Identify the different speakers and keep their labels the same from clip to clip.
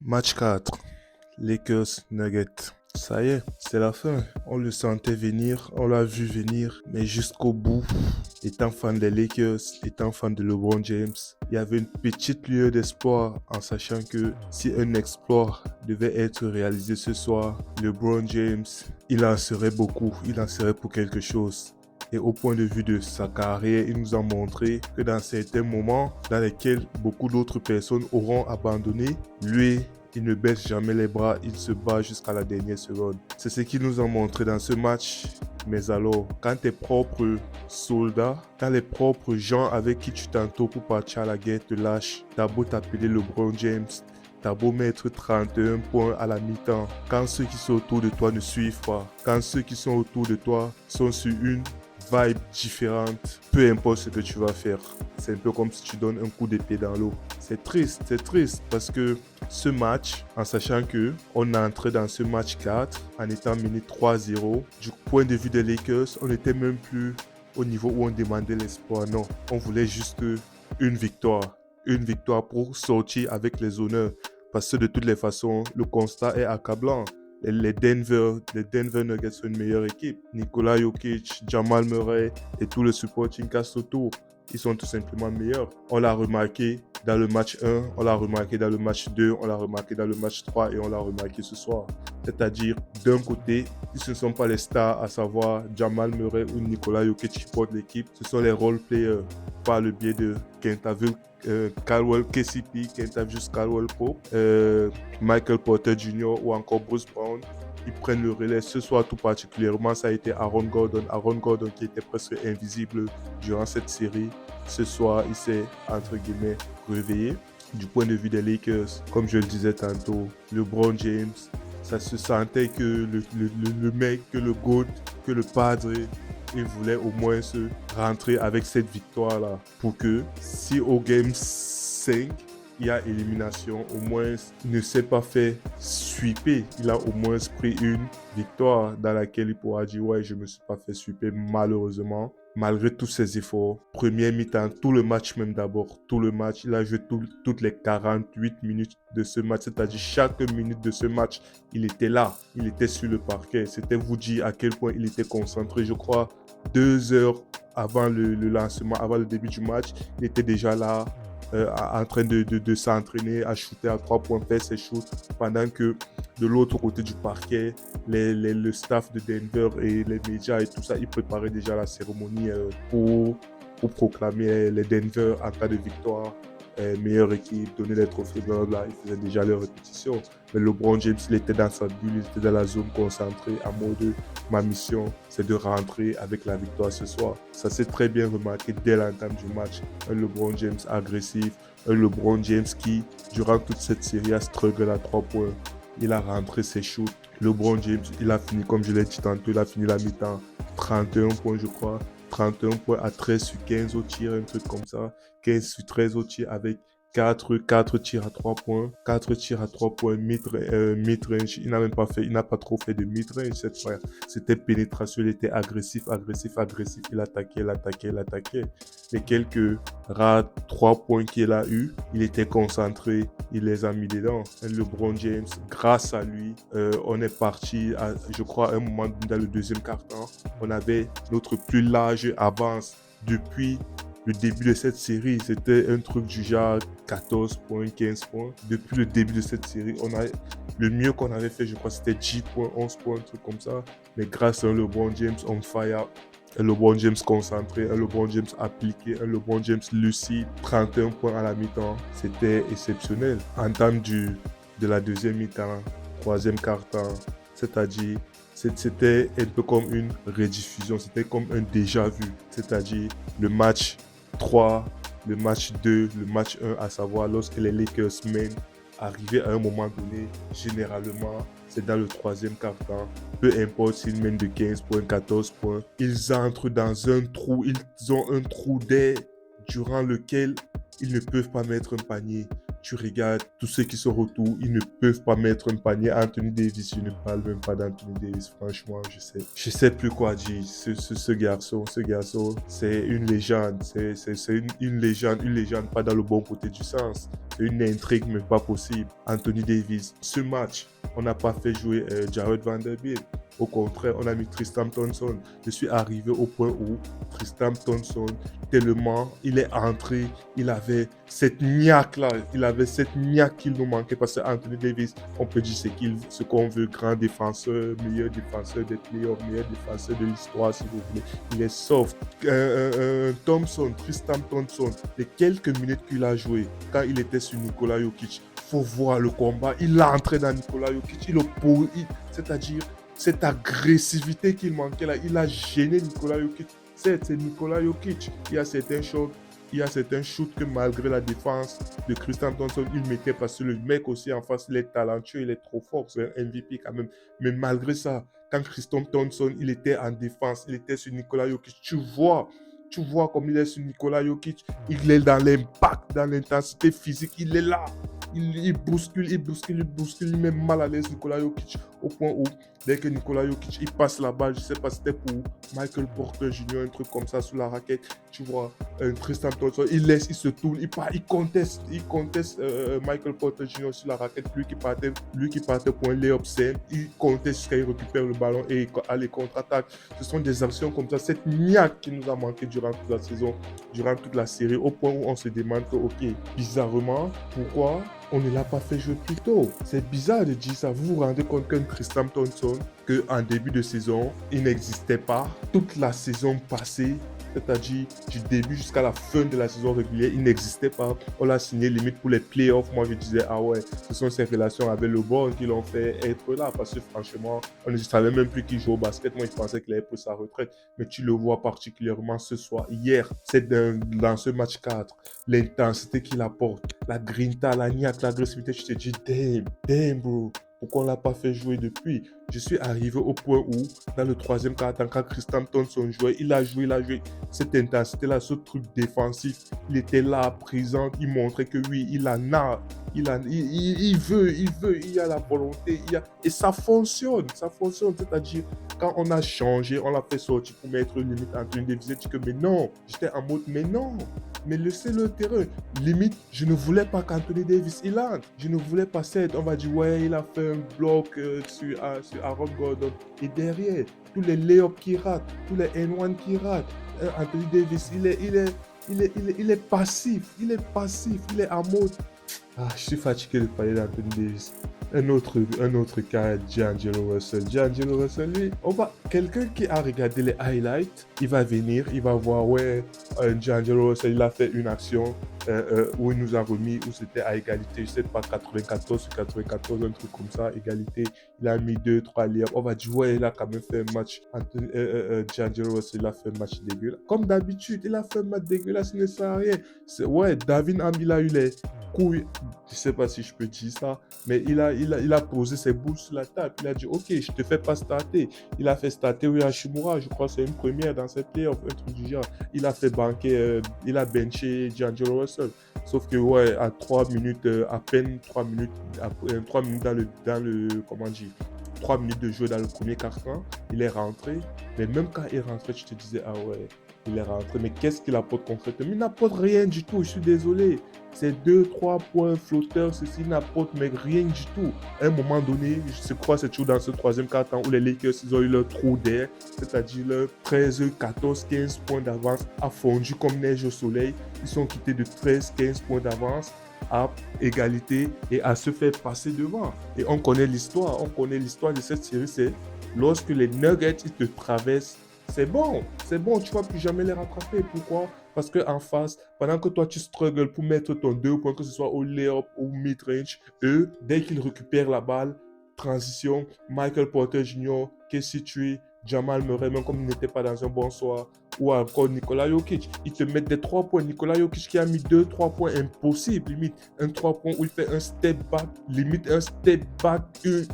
Speaker 1: Match 4, Lakers Nuggets. Ça y est, c'est la fin. On le sentait venir, on l'a vu venir, mais jusqu'au bout, étant fan des Lakers, étant fan de LeBron James, il y avait une petite lueur d'espoir en sachant que si un exploit devait être réalisé ce soir, LeBron James, il en serait beaucoup, il en serait pour quelque chose. Et au point de vue de sa carrière, il nous a montré que dans certains moments dans lesquels beaucoup d'autres personnes auront abandonné, lui, il ne baisse jamais les bras, il se bat jusqu'à la dernière seconde. C'est ce qu'il nous a montré dans ce match. Mais alors, quand tes propres soldats, quand les propres gens avec qui tu t'entoures pour partir à la guerre te lâchent, t'as beau t'appeler LeBron James, t'as beau mettre 31 points à la mi-temps, quand ceux qui sont autour de toi ne suivent pas, quand ceux qui sont autour de toi sont sur une vibe différente, peu importe ce que tu vas faire. C'est un peu comme si tu donnes un coup d'épée dans l'eau. C'est triste parce que ce match, en sachant que on est entré dans ce match 4 en étant mené 3-0, du point de vue des Lakers, on n'était même plus au niveau où on demandait l'espoir. Non, on voulait juste une victoire. Une victoire pour sortir avec les honneurs. Parce que de toutes les façons, le constat est accablant. Les Denver Nuggets sont une meilleure équipe. Nikola Jokic, Jamal Murray et tout le supporting cast autour, ils sont tout simplement meilleurs. On l'a remarqué dans le match 1, on l'a remarqué dans le match 2, on l'a remarqué dans le match 3 et on l'a remarqué ce soir. C'est-à-dire, d'un côté, ce ne sont pas les stars, à savoir Jamal Murray ou Nikola Jokic qui portent l'équipe, ce sont les role players par le biais de Kentavious Caldwell KCP, Kentavious Caldwell Pope, Michael Porter Jr. ou encore Bruce Brown. Ils prennent le relais. Ce soir, tout particulièrement, ça a été Aaron Gordon. Aaron Gordon qui était presque invisible durant cette série. Ce soir, il s'est, entre guillemets, réveillé. Du point de vue des Lakers, comme je le disais tantôt, LeBron James, ça se sentait que le mec, que le GOAT, que le padre, il voulait au moins se rentrer avec cette victoire-là pour que si au Game 5, il y a élimination, au moins il ne s'est pas fait sweeper. Il a au moins pris une victoire dans laquelle il pourra dire ouais, je me suis pas fait sweeper malheureusement. Malgré tous ses efforts, première mi-temps, tout le match même d'abord, tout le match, il a joué toutes les 48 minutes de ce match, c'est-à-dire chaque minute de ce match, il était là, il était sur le parquet. C'était vous dire à quel point il était concentré. Je crois 2 heures avant le lancement, avant le début du match, il était déjà là, en train de s'entraîner à shooter à 3 points, faire ses shoots, pendant que de l'autre côté du parquet, le staff de Denver et les médias et tout ça, ils préparaient déjà la cérémonie pour proclamer les Denver en cas de victoire. Meilleure équipe, donner les trophées, blablabla. Ils faisaient déjà leur répétition. Mais LeBron James, il était dans sa bulle, il était dans la zone concentrée, en mode ma mission, c'est de rentrer avec la victoire ce soir. Ça s'est très bien remarqué dès l'entame du match. Un LeBron James agressif, un LeBron James qui, durant toute cette série, a struggle à 3 points. Il a rentré ses shoots. LeBron James, il a fini, comme je l'ai dit tantôt, il a fini la mi-temps 31 points, je crois. 31 points à 13 sur 15 au tir, un truc comme ça. 15 sur 13 au tir avec 4 tirs à 3 points. 4 tirs à 3 points mid-range. Il n'a même pas fait, il n'a pas trop fait de mid-range cette fois. C'était pénétration, il était agressif. Il attaquait. Les quelques rares 3 points qu'il a eu, il était concentré, il les a mis dedans. LeBron James, grâce à lui, on est parti, je crois, à un moment dans le deuxième quart-temps, on avait notre plus large avance depuis le début de cette série. C'était un truc du genre 14 points, 15 points. Depuis le début de cette série, le mieux qu'on avait fait, je crois, c'était 10 points, 11 points, un truc comme ça. Mais grâce à un LeBron James on fire, un LeBron James concentré, un LeBron James appliqué, un LeBron James lucide, 31 points à la mi-temps, c'était exceptionnel. Entame de la deuxième mi-temps, troisième quart-temps, c'est-à-dire c'était un peu comme une rediffusion, c'était comme un déjà-vu, c'est-à-dire le match 3, le match 2, le match 1, à savoir lorsque les Lakers mènent, arrivé à un moment donné, généralement, c'est dans le troisième quart-temps. Peu importe s'ils mènent de 15 points, 14 points, ils entrent dans un trou, ils ont un trou d'air durant lequel ils ne peuvent pas mettre un panier. Tu regardes tous ceux qui sont autour, ils ne peuvent pas mettre un panier. Anthony Davis, je ne parle même pas d'Anthony Davis. Franchement, je sais plus quoi dire. Ce garçon, c'est une légende. C'est une légende, pas dans le bon côté du sens. C'est une intrigue, mais pas possible. Anthony Davis, ce match, on n'a pas fait jouer Jared Vanderbilt. Au contraire, on a mis Tristan Thompson. Je suis arrivé au point où Tristan Thompson, tellement il est entré, il avait cette niaque-là, qu'il nous manquait parce qu'Anthony Davis, on peut dire ce qu'on veut, grand défenseur, meilleur défenseur des playoffs, meilleur défenseur de l'histoire, si vous voulez. Il est soft. Tristan Thompson, les quelques minutes qu'il a joué quand il était sur Nikola Jokic, faut voir le combat. Il a entré dans Nikola Jokic, c'est-à-dire cette agressivité qu'il manquait là, il a gêné Nikola Jokic. C'est Nikola Jokic. Il y a certains shoots que malgré la défense de Tristan Thompson, il mettait parce que le mec aussi en face, il est talentueux, il est trop fort, c'est un MVP quand même. Mais malgré ça, quand Tristan Thompson, il était en défense, il était sur Nikola Jokic, tu vois comme il est sur Nikola Jokic, il est dans l'impact, dans l'intensité physique, il est là. Il bouscule, il met mal à l'aise Nikola Jokic au point où, dès que Nikola Jokic il passe la balle, je sais pas si c'était pour Michael Porter Jr., un truc comme ça sous la raquette, tu vois, Tristan Thompson, il se tourne, il conteste Michael Porter Jr. sur la raquette, lui qui partait pour un layup sain, il conteste jusqu'à il récupère le ballon et à les contre-attaques. Ce sont des actions comme ça, cette niaque qui nous a manqué durant toute la saison, durant toute la série, au point où on se demande que, ok, bizarrement, pourquoi on ne l'a pas fait jouer plus tôt? C'est bizarre de dire ça. Vous vous rendez compte qu'un Tristan Thompson, qu'en début de saison, il n'existait pas. Toute la saison passée, c'est-à-dire du début jusqu'à la fin de la saison régulière, il n'existait pas. On l'a signé limite pour les playoffs. Moi, je disais, ah ouais, ce sont ces relations avec le board qui l'ont fait être là. Parce que franchement, on ne savait même plus qu'il joue au basket. Moi, je pensais qu'il avait pris sa retraite. Mais tu le vois particulièrement ce soir. Hier, c'est dans ce match 4, l'intensité qu'il apporte, la grinta, la niaque, l'agressivité. Je te dis, damn, bro. Pourquoi on ne l'a pas fait jouer depuis? Je suis arrivé au point où, dans le troisième quart-temps, quand Tristan Thompson jouait, il a joué cette intensité-là, ce truc défensif. Il était là, présent, il montrait que oui, il veut, il y a la volonté, et ça fonctionne, c'est-à-dire, quand on a changé, on l'a fait sortir pour mettre limite Anthony Davis, j'ai dit que mais non, j'étais en mode mais non, mais laissez-le terrain. Limite, je ne voulais pas qu'Anthony Davis il entre. Je ne voulais pas on va dire, ouais, il a fait un bloc sur Aaron Gordon. Et derrière, tous les layups qui ratent, tous les N1 qui ratent, Anthony Davis, il est passif. Il est en mode. Ah, je suis fatigué de parler d'Anthony Davis. Un autre cas, D'Angelo Russell. D'Angelo Russell, lui, quelqu'un qui a regardé les highlights, il va venir, il va voir, ouais, D'Angelo Russell, il a fait une action où il nous a remis, où c'était à égalité, je sais pas, 94 sur 94, un truc comme ça, égalité. Il a mis 2-3 liens. On va dire, ouais, il a quand même fait un match. D'Angelo Russell, il a fait un match dégueulasse. Comme d'habitude, il a fait un match dégueulasse, il ne sert à rien. Ouais, David Hamil a eu les couilles, je sais pas si je peux dire ça, mais il a posé ses boules sur la table. Il a dit, ok, je te fais pas starter. Il a fait starter Rui Hachimura, je crois que c'est une première dans cette playoff, un truc du genre. Il a fait banquer, il a benché D'Angelo Russell. Sauf que, ouais, à 3 minutes, à peine 3 minutes, 3 minutes dans le, comment dire, 3 minutes de jeu dans le premier quart-temps, il est rentré. Mais même quand il est rentré, je te disais, ah ouais, il est rentré. Mais qu'est-ce qu'il apporte concrètement? Il n'apporte rien du tout, je suis désolé. C'est 2-3 points flotteurs, ceci n'apporte mais rien du tout. À un moment donné, je crois que c'est toujours dans ce troisième quart-temps où les Lakers ils ont eu leur trou d'air, c'est-à-dire leur 13, 14, 15 points d'avance a fondu comme neige au soleil. Ils sont quittés de 13, 15 points d'avance à égalité et à se faire passer devant. Et on connaît l'histoire de cette série, c'est lorsque les Nuggets ils te traversent, c'est bon, tu ne vas plus jamais les rattraper. Pourquoi? Parce qu'en face, pendant que toi tu struggles pour mettre ton 2 points, que ce soit au layup ou mid-range, eux, dès qu'ils récupèrent la balle, transition, Michael Porter Jr., Casey Tree, Jamal Murray, même comme il n'était pas dans un bon soir, ou encore Nikola Jokic. Ils te mettent des 3 points. Nikola Jokic qui a mis 2-3 points impossible, limite. Un 3 points où il fait un step back, limite un step back,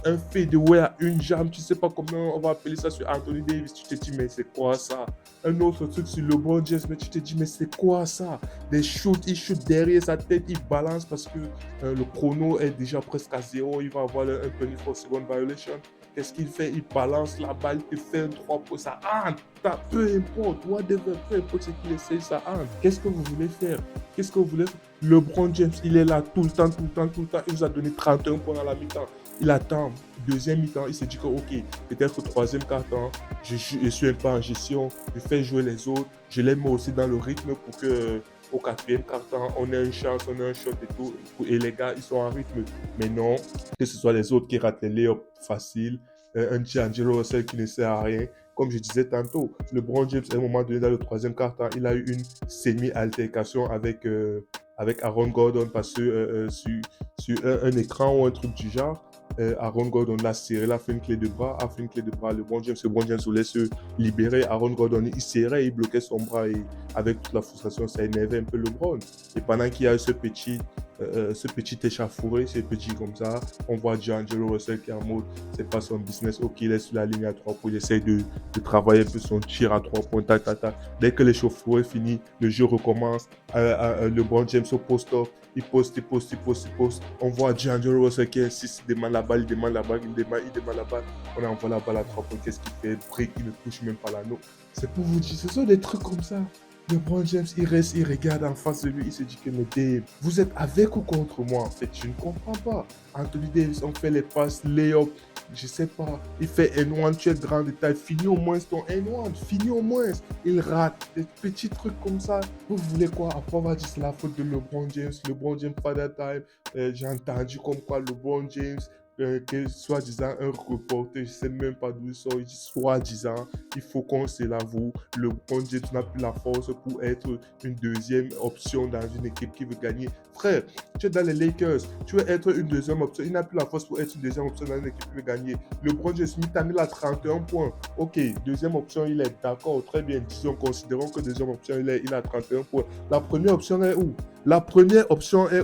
Speaker 1: un fadeaway à une jambe. Tu sais pas comment on va appeler ça sur Anthony Davis. Tu te dis, mais c'est quoi ça? Un autre truc sur LeBron James, mais tu te dis, mais c'est quoi ça? Des shoots, il shoot derrière sa tête, il balance parce que le chrono est déjà presque à 0. Il va avoir un 24 second violation. Qu'est-ce qu'il fait? Il balance la balle, il fait un 3 points, ça entre. Peu importe, whatever, peu importe ce qu'il essaie, ça entre. Qu'est-ce que vous voulez faire? Qu'est-ce que vous voulez faire? LeBron James, il est là tout le temps. Il vous a donné 31 points à la mi-temps. Il attend. Deuxième mi-temps, il s'est dit que, ok, peut-être au troisième quart-temps, je suis un peu en gestion, je fais jouer les autres, je les mets aussi dans le rythme pour que au quatrième quart-temps, on a une chance, on a un shot et tout, et les gars, ils sont en rythme. Mais non, que ce soit les autres qui ratent les lay-ups faciles, un D'Angelo Russell qui ne sert à rien. Comme je disais tantôt, LeBron James, à un moment donné, dans le troisième quart-temps, il a eu une semi-altercation avec Aaron Gordon parce que sur un écran ou un truc du genre, Aaron Gordon l'a serré, il a fait une clé de bras, LeBron James voulait se libérer, Aaron Gordon il serrait, il bloquait son bras et avec toute la frustration, ça énervait un peu LeBron. Et pendant qu'il y a eu ce petit échauffouré, ce petit comme ça, on voit D'Angelo Russell qui est en mode, c'est pas son business, ok, il est sur la ligne à 3 points, il essaie de travailler un peu son tir à 3 points, Dès que l'échauffouré finit, le jeu recommence, LeBron James au post-up, il poste. On voit D'Angelo Russell qui insiste, il demande la balle. On envoie la balle à 3 points. Qu'est-ce qu'il fait? Break, il ne touche même pas l'anneau. C'est pour vous dire, ce sont des trucs comme ça. LeBron James, il reste, il regarde en face de lui, il se dit que, mais Dave, vous êtes avec ou contre moi? En fait, je ne comprends pas. Anthony Davis, on fait les passes, lay-up, je sais pas. Il fait N1, tu es grand détail. Finis au moins ton N1, finis au moins. Il rate des petits trucs comme ça. Vous voulez quoi? Après, on va dire c'est la faute de LeBron James. LeBron James, father time. J'ai entendu comme quoi LeBron James, que soi-disant un reporter, je sais même pas d'où il sort, il dit soi-disant, il faut qu'on se l'avoue, LeBron James n'a plus la force pour être une deuxième option dans une équipe qui veut gagner. Frère, tu es dans les Lakers, tu veux être une deuxième option, il n'a plus la force pour être une deuxième option dans une équipe qui veut gagner. LeBron James, il mis à 31 points. Ok, deuxième option, il est d'accord, très bien, disons, considérons que deuxième option, il a 31 points. La première option est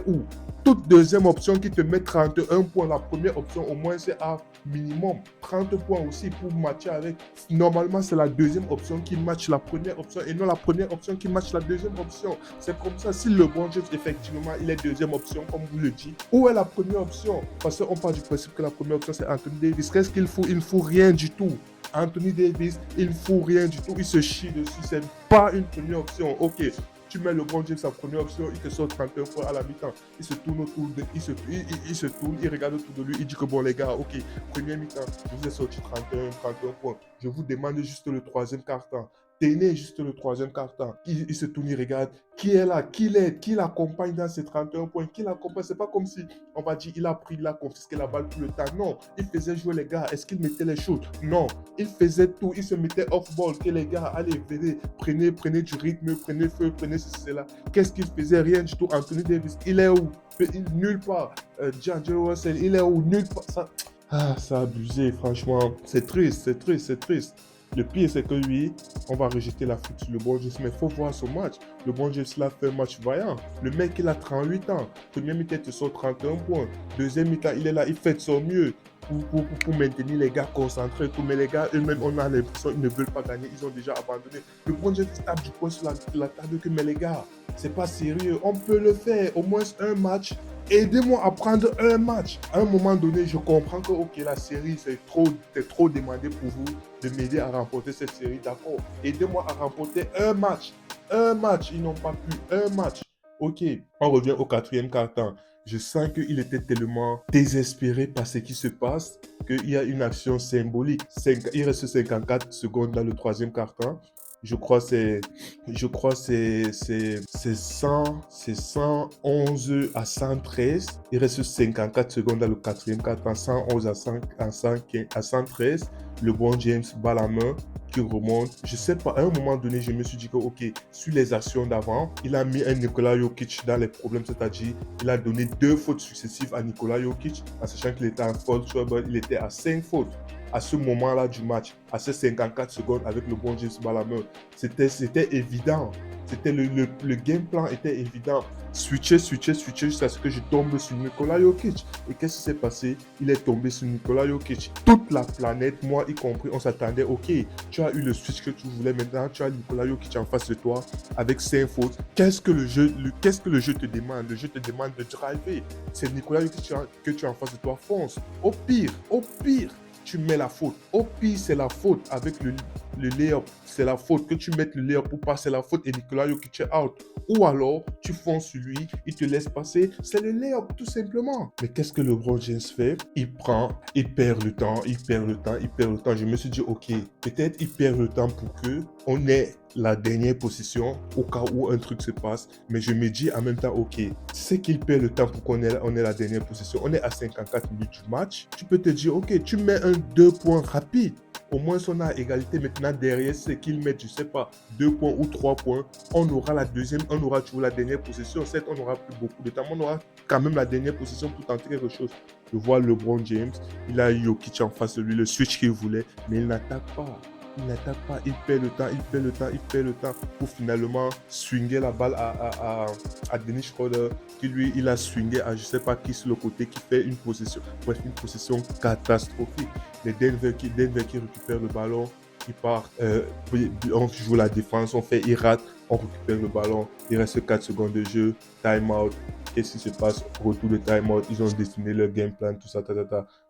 Speaker 1: où? Toute deuxième option qui te met 31 points, la première option au moins c'est à minimum 30 points aussi pour matcher avec. Normalement c'est la deuxième option qui matche la première option et non la première option qui matche la deuxième option. C'est comme ça, si LeBron James effectivement il est deuxième option comme vous le dites, où est la première option? Parce qu'on part du principe que la première option c'est Anthony Davis. Qu'est-ce qu'il faut? Il ne faut rien du tout. Anthony Davis, il ne faut rien du tout, il se chie dessus, c'est pas une première option. Ok, tu mets LeBron James en première option, il te sort 31 points à la mi-temps. Il se tourne autour de, il regarde autour de lui, il dit que bon les gars, ok, première mi-temps, je vous ai sorti 31 points. Je vous demande juste le troisième quart-temps. Tenez juste le troisième quart-temps. Il se tourne, il regarde qui est là, qui l'aide, qui l'accompagne dans ces 31 points, qui l'accompagne. C'est pas comme si on va dire il a pris, il a confisqué la balle tout le temps. Non, il faisait jouer les gars. Est-ce qu'il mettait les shoots? Non, il faisait tout. Il se mettait off-ball. Que les gars, allez, venez, prenez du rythme, prenez feu, prenez ceci, cela. Qu'est-ce qu'il faisait? Rien du tout. Anthony Davis, il est où? Nulle part. D'Angelo Russell, il est où? Nulle part. Ça a abusé, franchement. C'est triste. Le pire, c'est que lui, on va rejeter la faute sur LeBron James, mais il faut voir son match. LeBron James, il a fait un match vaillant. Le mec, il a 38 ans. Première mi-temps, il te sort 31 points. Deuxième mi-temps, il est là, il fait de son mieux pour maintenir les gars concentrés. Mais les gars, eux-mêmes, on a l'impression qu'ils ne veulent pas gagner. Ils ont déjà abandonné. LeBron James tape du poing sur la table que, mais les gars, c'est pas sérieux. On peut le faire. Au moins un match. Aidez-moi à prendre un match. À un moment donné, je comprends que ok, la série, c'est trop demandé pour vous de m'aider à remporter cette série. D'accord. Aidez-moi à remporter un match. Un match. Ils n'ont pas pu. Un match. Ok. On revient au quatrième quart-temps. Je sens qu'il était tellement désespéré par ce qui se passe qu'il y a une action symbolique. Il reste 54 secondes dans le troisième quart-temps. Je crois c'est 111 à 113. Il reste 54 secondes dans le quatrième quart-temps, 111 à 113. LeBron James bat la main, qui remonte. Je sais pas, à un moment donné, je me suis dit que, ok, sur les actions d'avant, il a mis un Nikola Jokic dans les problèmes, c'est-à-dire, il a donné 2 fautes successives à Nikola Jokic, en sachant qu'il était en foul trouble, il était à 5 fautes. à ce moment-là du match, à ces 54 secondes avec le bon James à la main. C'était évident. Le game plan était évident. Switcher jusqu'à ce que je tombe sur Nikola Jokic. Et qu'est-ce qui s'est passé? Il est tombé sur Nikola Jokic. Toute la planète, moi y compris, on s'attendait, ok, tu as eu le switch que tu voulais, maintenant tu as Nikola Jokic en face de toi avec 5 fautes. Qu'est-ce que le jeu te demande? Le jeu te demande de driver. C'est Nikola Jokic que tu as en face de toi, fonce. Au pire, tu mets la faute. Au pire, c'est la faute avec le layup. C'est la faute que tu mettes le layup ou pas, c'est la faute et Nikola Jokic est out. Ou alors, tu fonces sur lui, il te laisse passer. C'est le layup, tout simplement. Mais qu'est-ce que LeBron James fait? Il perd le temps. Je me suis dit, ok, peut-être il perd le temps pour que on ait la dernière position au cas où un truc se passe. Mais je me dis en même temps, ok, c'est qu'il perd le temps pour qu'on ait la dernière position. On est à 54 minutes du match. Tu peux te dire, ok, tu mets un 2 points rapide. Au moins, si on a égalité maintenant derrière, c'est qu'ils mettent, je sais pas, 2 points ou 3 points. On aura la deuxième, on aura toujours la dernière possession. Certes, on n'aura plus beaucoup de temps, mais on aura quand même la dernière possession pour tenter quelque chose. Je vois LeBron James, il a Jokic en face de lui, le switch qu'il voulait, mais il n'attaque pas. Il perd le temps pour finalement swinger la balle à Dennis Schroeder, qui lui, il a swingé à je sais pas qui sur le côté, qui fait une possession catastrophique. Les Denver qui récupère le ballon, qui part, on joue la défense, il rate, on récupère le ballon, il reste 4 secondes de jeu, time out. Qu'est-ce qui se passe? Retour de time out, ils ont dessiné leur game plan, tout ça,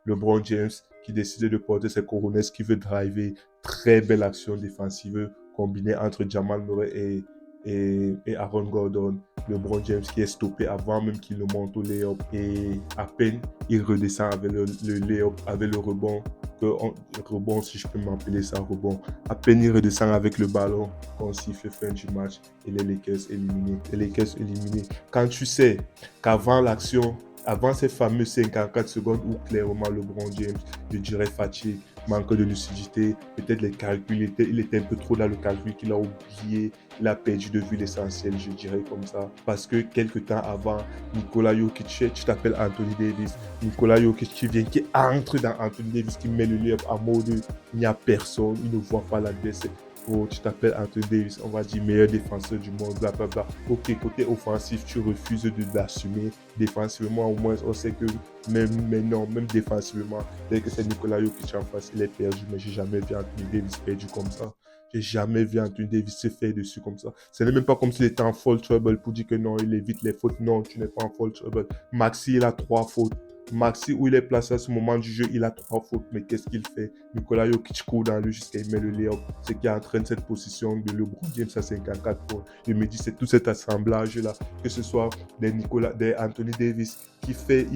Speaker 1: LeBron James qui décide de porter ses coronets, qui veut driver. Très belle action défensive combinée entre Jamal Murray et Aaron Gordon. LeBron James qui est stoppé avant même qu'il ne monte au layup et à peine il redescend avec le layup, avec le rebond, rebond si je peux m'appeler ça rebond. À peine il redescend avec le ballon qu'on siffle fin du match et les Lakers éliminés. Quand tu sais qu'avant l'action, avant ces fameuses 54 secondes où clairement LeBron James, je dirais fatigue, manque de lucidité, peut-être les calculs, il était un peu trop dans le calcul qu'il a oublié, il a perdu de vue l'essentiel, je dirais comme ça. Parce que quelques temps avant, Nikola Jokic, tu t'appelles Anthony Davis, Nikola Jokic qui entre dans Anthony Davis, qui met le layup en mode il n'y a personne, il ne voit pas l'adversaire. Oh, tu t'appelles Anthony Davis, on va dire meilleur défenseur du monde, blablabla. Ok, côté offensif, tu refuses de l'assumer. Défensivement, au moins, on sait que même défensivement, dès que c'est Nikola Jokic en face, il est perdu. Mais j'ai jamais vu Anthony Davis perdu comme ça. J'ai jamais vu Anthony Davis se faire dessus comme ça. Ce n'est même pas comme s'il était en fall trouble pour dire que non, il évite les fautes. Non, tu n'es pas en fall trouble. Maxi, il a 3 fautes. Maxi, où il est placé à ce moment du jeu, il a 3 fautes. Mais qu'est-ce qu'il fait? Nikola Jokic court dans lui jusqu'à il met le layup. Ce qui entraîne cette position de LeBron James à 54 points. Je me dis, c'est tout cet assemblage-là, que ce soit des Anthony Davis qui fait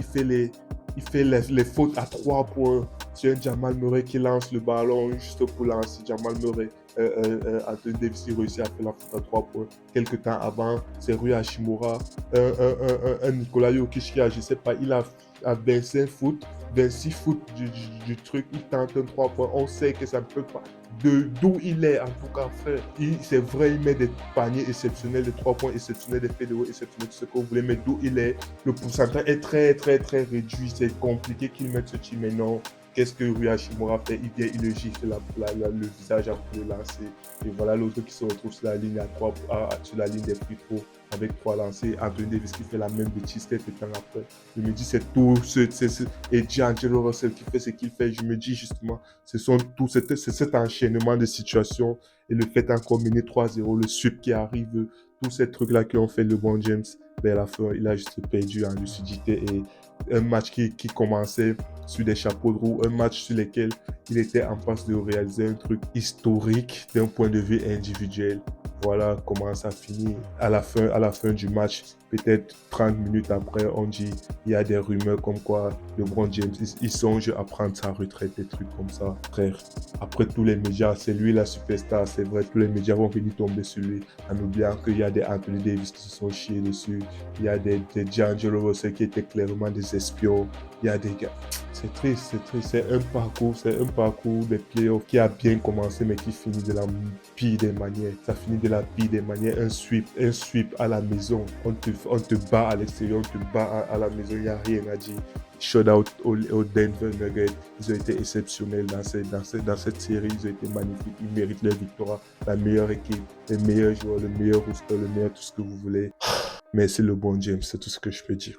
Speaker 1: les fautes à 3 points. C'est un Jamal Murray qui lance le ballon juste pour lancer Jamal Murray. Anthony Davis réussit à faire la faute à 3 points. Quelques temps avant, c'est Rui Hachimura, un Nikola Jokic qui a, je sais pas, il a 25 foot, 26 foot du truc, il tente un 3 points. On sait que ça ne peut pas. D'où il est, en tout cas, frère. C'est vrai, il met des paniers exceptionnels, des 3 points exceptionnels, des fédéraux exceptionnels, tout ce que vous voulez, mais d'où il est, le pourcentage est très, très, très réduit. C'est compliqué qu'il mette ce team, mais non. Qu'est-ce que Rui Hachimura fait? Il vient, il le gifle le visage après le lancer. Et voilà l'autre qui se retrouve sur la ligne sur la ligne des free throws avec 3 lancers. Anthony Davis qui fait la même bêtise quelques temps après. Je me dis, c'est tout et D'Angelo Russell qui fait ce qu'il fait. Je me dis justement, c'est cet enchaînement de situations et le fait encore mener 3-0, le sweep qui arrive, tous ces trucs-là qui ont fait LeBron James. Ben à la fin, il a juste perdu en lucidité et un match qui commençait sur des chapeaux de roue, un match sur lequel il était en passe de réaliser un truc historique d'un point de vue individuel. Voilà comment ça finit à la fin du match. Peut-être 30 minutes après, on dit, il y a des rumeurs comme quoi LeBron James, il songe à prendre sa retraite, des trucs comme ça. Frère, après tous les médias, c'est lui la superstar, c'est vrai, tous les médias vont venir tomber sur lui, en oubliant qu'il y a des Anthony Davis qui se sont chiés dessus, il y a des D'Angelo Russell qui étaient clairement des espions, il y a des gars... C'est triste, c'est un parcours des playoffs qui a bien commencé mais qui finit de la pire des manières. Ça finit de la pire des manières, un sweep à la maison. On te bat à l'extérieur, on te bat à la maison, il n'y a rien à dire. shout out aux Denver Nuggets. Ils ont été exceptionnels dans cette série. Ils ont été magnifiques. Ils méritent leur victoire. La meilleure équipe, les meilleurs joueurs, le meilleur roster, le meilleur tout ce que vous voulez. Merci LeBron James, c'est tout ce que je peux dire.